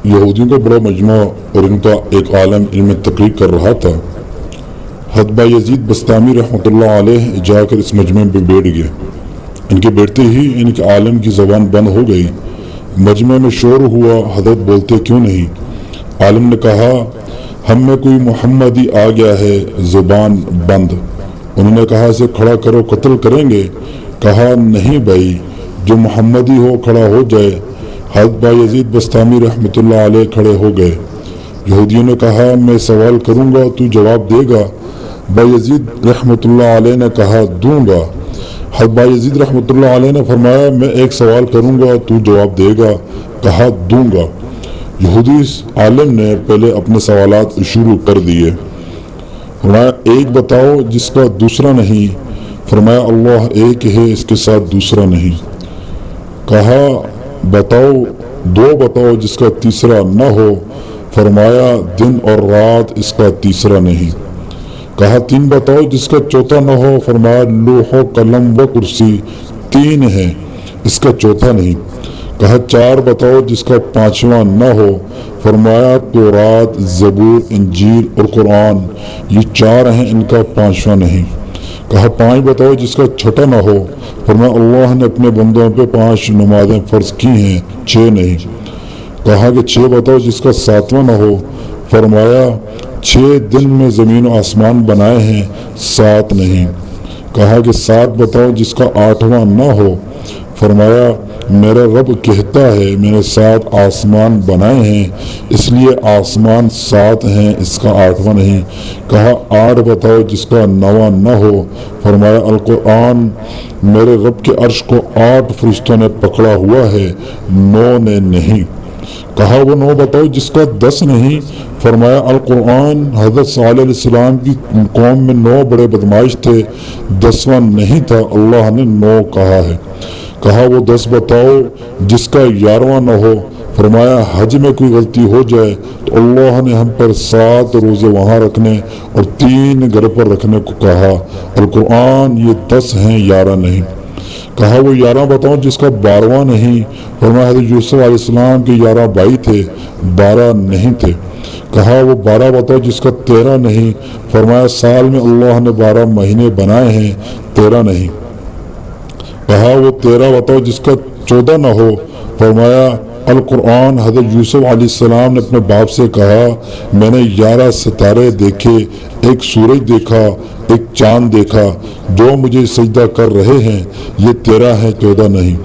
یہودیوں کا بڑا مجمع اور ان کا ایک عالم علم تقریر کر رہا تھا۔ حضرت بایزید بسطامی رحمۃ اللہ علیہ جا کر اس مجمع میں بیٹھ گئے۔ ان کے بیٹھتے ہی ان کے عالم کی زبان بند ہو گئی۔ مجمع میں شور ہوا، حضرت بولتے کیوں نہیں؟ عالم نے کہا ہم میں کوئی محمدی آ گیا ہے، زبان بند۔ انہوں نے کہا اسے کھڑا کرو، قتل کریں گے؟ کہا نہیں بھائی، جو محمدی ہو کھڑا ہو جائے۔ حضرت بایزید بسطامی رحمۃ اللہ علیہ کھڑے ہو گئے۔ یہودیوں نے کہا میں سوال کروں گا تو جواب دے گا؟ بایزید رحمۃ اللہ علیہ نے کہا دوں گا۔ حضرت بایزید رحمۃ اللہ علیہ نے فرمایا میں ایک سوال کروں گا تو جواب دے گا؟ کہا دوں گا۔ یہودی عالم نے پہلے اپنے سوالات شروع کر دیے۔ فرمایا ایک بتاؤ جس کا دوسرا نہیں؟ فرمایا اللہ ایک ہے، اس کے ساتھ دوسرا نہیں۔ کہا بتاؤ دو بتاؤ جس کا تیسرا نہ ہو؟ فرمایا دن اور رات، اس کا تیسرا نہیں۔ کہا تین بتاؤ جس کا چوتھا نہ ہو؟ فرمایا لوح و قلم و کرسی، تین ہے، اس کا چوتھا نہیں۔ کہا چار بتاؤ جس کا پانچواں نہ ہو؟ فرمایا تورات، زبور، انجیل اور قرآن، یہ چار ہیں، ان کا پانچواں نہیں۔ کہا پانچ بتاؤ جس کا چھٹا نہ ہو؟ فرمایا اللہ نے اپنے بندوں پہ 5 نمازیں فرض کی ہیں، 6 نہیں۔ کہا کہ 6 بتاؤ جس کا ساتواں نہ ہو؟ فرمایا 6 دن میں زمین و آسمان بنائے ہیں، 7 نہیں۔ کہا کہ 7 بتاؤ جس کا 8واں نہ ہو؟ فرمایا میرا رب کہتا ہے میں نے 7 آسمان بنائے ہیں، اس لیے آسمان 7 ہیں، اس کا 8واں نہیں۔ کہا 8 بتاؤ جس کا 9واں نہ ہو؟ فرمایا القرآن، میرے رب کے عرش کو 8 فرشتوں نے پکڑا ہوا ہے، 9 نے نہیں۔ کہا وہ 9 بتاؤ جس کا 10 نہیں؟ فرمایا القرآن، حضرت صالح علیہ السلام کی قوم میں 9 بڑے بدمعاش تھے، 10واں نہیں تھا، اللہ نے 9 کہا ہے۔ کہا وہ 10 بتاؤ جس کا 11واں نہ ہو؟ فرمایا حج میں کوئی غلطی ہو جائے تو اللہ نے ہم پر 7 روزے وہاں رکھنے اور 3 گھر پر رکھنے کو کہا، القرآن یہ 10 ہیں، 11 نہیں۔ کہا وہ 11 بتاؤ جس کا 12واں نہیں؟ فرمایا حضرت یوسف علیہ السلام کے 11 بھائی تھے، 12 نہیں تھے۔ کہا وہ 12 بتاؤ جس کا 13 نہیں؟ فرمایا سال میں اللہ نے 12 مہینے بنائے ہیں، 13 نہیں۔ کہا وہ 13 بتاؤ جس کا 14 نہ ہو؟ فرمایا القرآن، حضرت یوسف علیہ السلام نے اپنے باپ سے کہا میں نے 11 ستارے دیکھے، ایک سورج دیکھا، ایک چاند دیکھا، جو مجھے سجدہ کر رہے ہیں، یہ 13 ہیں، 14 نہیں۔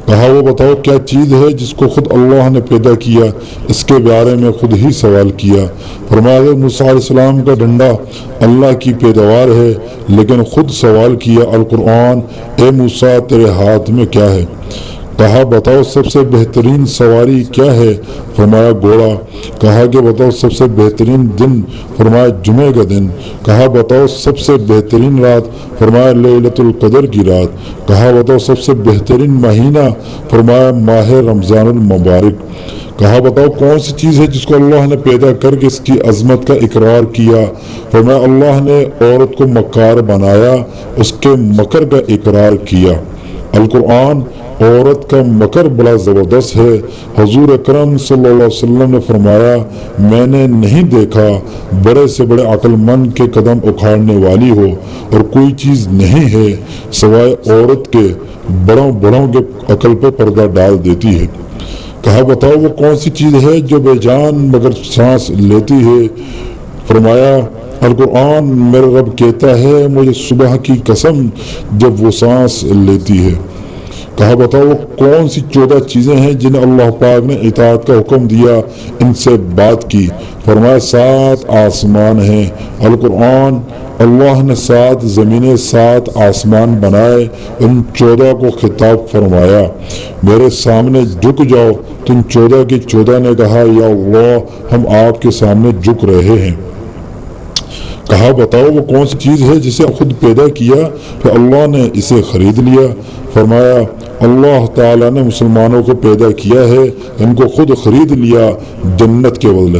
کہا وہ بتاؤ کیا چیز ہے جس کو خود اللہ نے پیدا کیا، اس کے بارے میں خود ہی سوال کیا؟ فرمایا حضرت موسیٰ علیہ السلام کا ڈنڈا اللہ کی پیداوار ہے، لیکن خود سوال کیا القرآن، اے موسیٰ تیرے ہاتھ میں کیا ہے؟ کہا بتاؤ سب سے بہترین سواری کیا ہے؟ فرمایا گھوڑا۔ کہا کہ بتاؤ سب سے بہترین دن؟ فرمایا جمعہ کا دن۔ کہا بتاؤ سب سے بہترین رات؟ فرمایا لیلۃ القدر کی رات۔ کہا بتاؤ سب سے بہترین مہینہ؟ فرمایا ماہ رمضان المبارک۔ کہا بتاؤ کون سی چیز ہے جس کو اللہ نے پیدا کر کے اس کی عظمت کا اقرار کیا؟ فرمایا اللہ نے عورت کو مکار بنایا، اس کے مکر کا اقرار کیا۔ القرآن، عورت کا مکر بڑا زبردست ہے۔ حضور اکرم صلی اللہ علیہ وسلم نے فرمایا میں نے نہیں دیکھا بڑے سے بڑے عقل مند کے قدم اکھاڑنے والی ہو، اور کوئی چیز نہیں ہے سوائے عورت کے بڑوں کے عقل پہ پردہ ڈال دیتی ہے۔ کہا بتاؤ وہ کون سی چیز ہے جو بے جان مگر سانس لیتی ہے؟ فرمایا القرآن، میرا رب کہتا ہے مجھے صبح کی قسم جب وہ سانس لیتی ہے۔ کہا بتاؤ وہ کون سی 14 چیزیں ہیں جنہیں اللہ پاک نے اطاعت کا حکم دیا، ان سے بات کی؟ فرمایا 7 آسمان ہیں۔ القرآن، اللہ نے 7 زمینیں 7 آسمان بنائے، ان 14 کو خطاب فرمایا میرے سامنے جھک جاؤ، تو ان 14 کی 14 نے کہا یا اللہ ہم آپ کے سامنے جھک رہے ہیں۔ کہا بتاؤ وہ کون سی چیز ہے جسے خود پیدا کیا پھر اللہ نے اسے خرید لیا؟ فرمایا اللہ تعالیٰ نے مسلمانوں کو پیدا کیا ہے، ان کو خود خرید لیا جنت کے بدلے۔